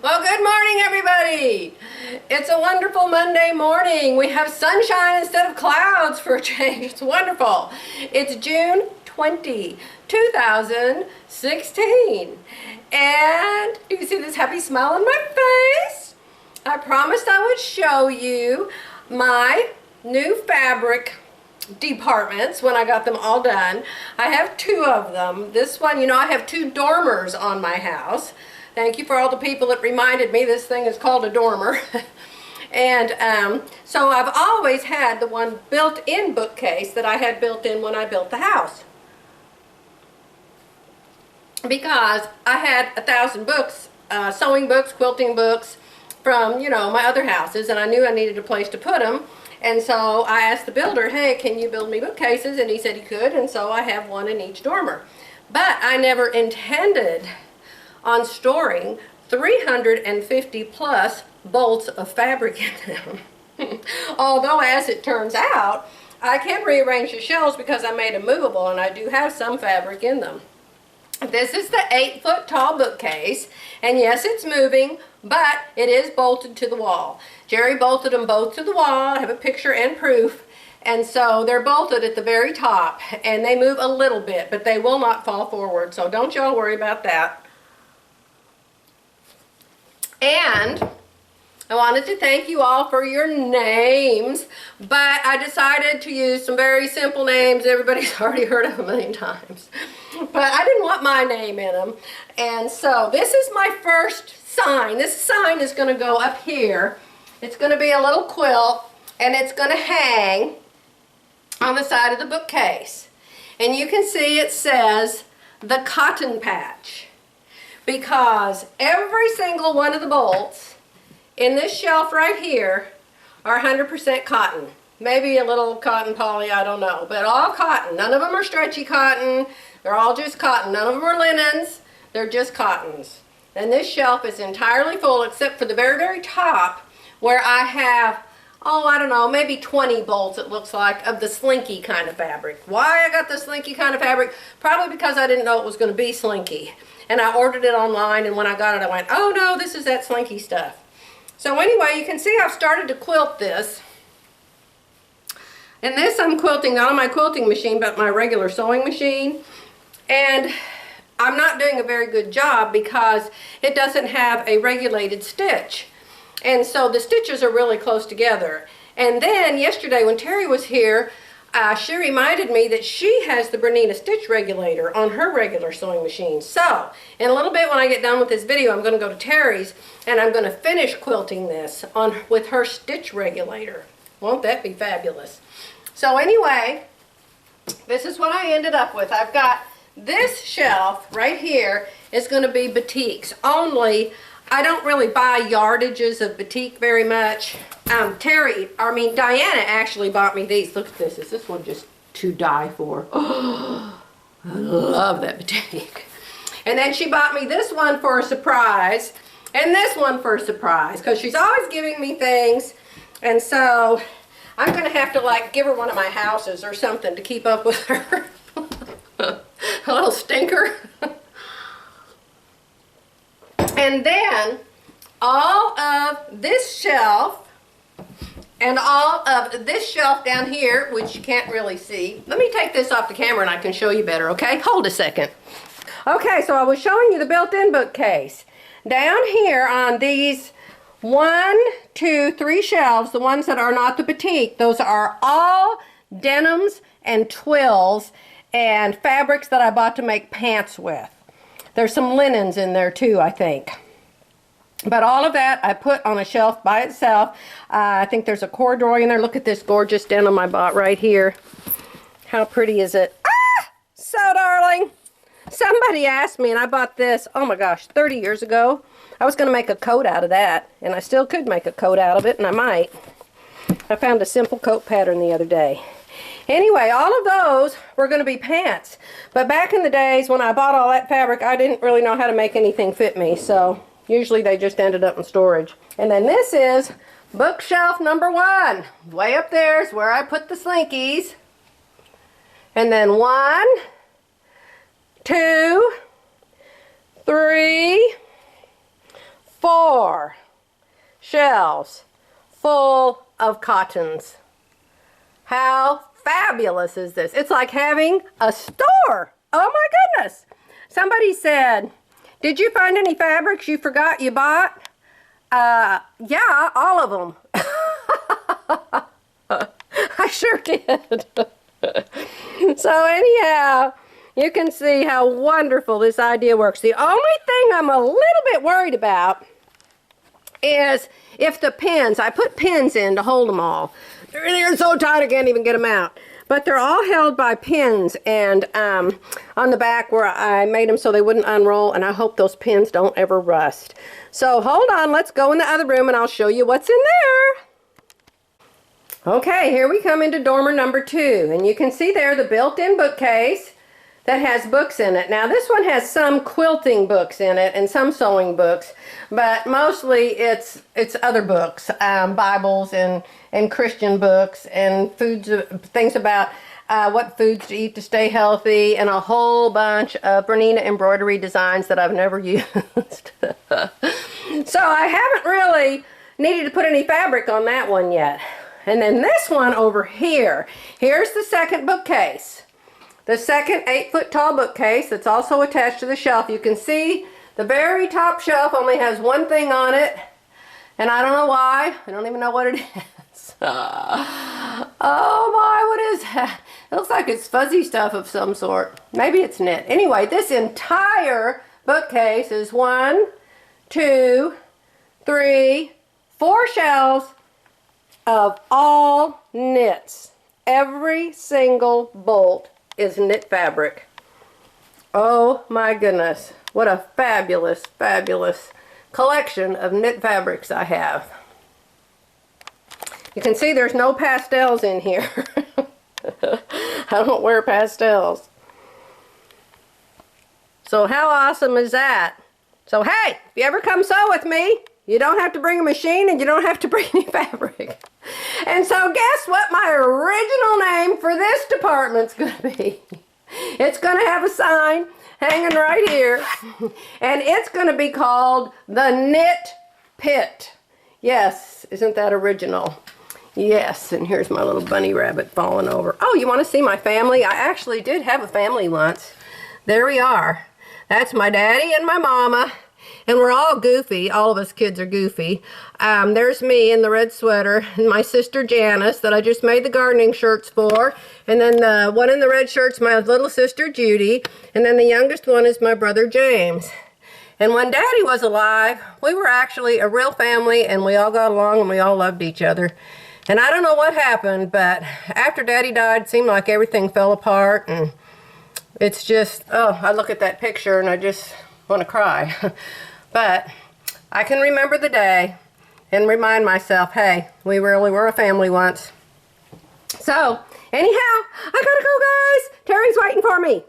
Well, good morning, everybody. It's a wonderful Monday morning. We have sunshine instead of clouds for a change. It's wonderful. It's June 20, 2016. And you can see this happy smile on my face. I promised I would show you my new fabric departments when I got them all done. I have two of them. This one, I have two dormers on my house. Thank you for all the people that reminded me this thing is called a dormer. And so I've always had the one built-in bookcase that I had built in when I built the house. Because I had 1,000 books, sewing books, quilting books from, my other houses, and I knew I needed a place to put them. And so I asked the builder, hey, can you build me bookcases? And he said he could, and so I have one in each dormer. But I never intended on storing 350 plus bolts of fabric in them. Although, as it turns out, I can rearrange the shelves because I made them movable and I do have some fabric in them. This is the 8-foot tall bookcase, and yes, it's moving, but it is bolted to the wall. Jerry bolted them both to the wall. I have a picture and proof. And so they're bolted at the very top, and they move a little bit, but they will not fall forward, so don't y'all worry about that. And I wanted to thank you all for your names, but I decided to use some very simple names everybody's already heard of a million times. But I didn't want my name in them. And so this is my first sign. This sign is going to go up here. It's going to be a little quilt, and it's going to hang on the side of the bookcase. And you can see it says the Cotton Patch, because every single one of the bolts in this shelf right here are 100% cotton. Maybe a little cotton poly, I don't know, but all cotton. None of them are stretchy cotton. They're all just cotton. None of them are linens. They're just cottons. And this shelf is entirely full except for the very, very top where I have, I don't know, maybe 20 bolts, it looks like, of the slinky kind of fabric. Why I got the slinky kind of fabric? Probably because I didn't know it was going to be slinky. And I ordered it online, and when I got it, I went, oh no, this is that slinky stuff. So anyway, you can see I've started to quilt this. And this I'm quilting not on my quilting machine, but my regular sewing machine. And I'm not doing a very good job because it doesn't have a regulated stitch. And so the stitches are really close together. And then yesterday when Terry was here, she reminded me that she has the Bernina stitch regulator on her regular sewing machine. So, in a little bit when I get done with this video, I'm going to go to Terry's and I'm going to finish quilting this with her stitch regulator. Won't that be fabulous? So anyway, this is what I ended up with. I've got this shelf right here is going to be batiks. Only, I don't really buy yardages of batik very much. Diana actually bought me these. Look at this. Is this one just to die for? Oh, I love that batik. And then she bought me this one for a surprise, and this one for a surprise, because she's always giving me things, and so I'm going to have to give her one of my houses or something to keep up with her. A little stinker. And then all of this shelf and all of this shelf down here, which you can't really see. Let me take this off the camera and I can show you better, okay? Hold a second. Okay, so I was showing you the built-in bookcase. Down here on these 1, 2, 3 shelves, the ones that are not the batik, those are all denims and twills and fabrics that I bought to make pants with. There's some linens in there too, I think. But all of that I put on a shelf by itself. I think there's a corduroy in there. Look at this gorgeous denim I bought right here. How pretty is it? Ah! So darling. Somebody asked me, and I bought this, oh my gosh, 30 years ago. I was going to make a coat out of that, and I still could make a coat out of it, and I might. I found a simple coat pattern the other day. Anyway, all of those were going to be pants. But back in the days when I bought all that fabric, I didn't really know how to make anything fit me. So usually they just ended up in storage. And then this is bookshelf number 1. Way up there is where I put the slinkies. And then 1, 2, 3, 4 shelves full of cottons. How fabulous is this? It's like having a store. Oh my goodness. Somebody said, did you find any fabrics you forgot you bought? Yeah, all of them. I sure did. So anyhow, you can see how wonderful this idea works. The only thing I'm a little bit worried about is if the pins, I put pins in to hold them all. They're so tight I can't even get them out. But they're all held by pins, and on the back where I made them so they wouldn't unroll, and I hope those pins don't ever rust. So hold on, let's go in the other room and I'll show you what's in there. Okay, here we come into dormer number 2, and you can see there the built-in bookcase that has books in it. Now this one has some quilting books in it and some sewing books, but mostly it's other books, Bibles and Christian books and foods, things about what foods to eat to stay healthy, and a whole bunch of Bernina embroidery designs that I've never used. So I haven't really needed to put any fabric on that one yet. And then this one over here, here's the second bookcase. The second 8-foot tall bookcase that's also attached to the shelf. You can see the very top shelf only has one thing on it, and I don't know why. I don't even know what it is. Oh my, what is that? It looks like it's fuzzy stuff of some sort. Maybe it's knit. Anyway, this entire bookcase is 1, 2, 3, 4 shelves of all knits. Every single bolt is knit fabric. Oh my goodness, what a fabulous, fabulous collection of knit fabrics I have. You can see there's no pastels in here. I don't wear pastels. So how awesome is that? So hey, if you ever come sew with me, you don't have to bring a machine and you don't have to bring any fabric. And so guess what my original name for this department's going to be? It's going to have a sign hanging right here, and it's going to be called the Knit Pit. Yes, isn't that original? Yes, and here's my little bunny rabbit falling over. Oh, you want to see my family? I actually did have a family once. There we are. That's my daddy and my mama. And we're all goofy. All of us kids are goofy. There's me in the red sweater, and my sister Janice that I just made the gardening shirts for. And then the one in the red shirt's my little sister Judy. And then the youngest one is my brother James. And when Daddy was alive, we were actually a real family, and we all got along and we all loved each other. And I don't know what happened, but after Daddy died, it seemed like everything fell apart. And it's just, oh, I look at that picture and I just want to cry. But I can remember the day and remind myself, hey, we really were a family once. So, anyhow, I gotta go, guys. Terry's waiting for me.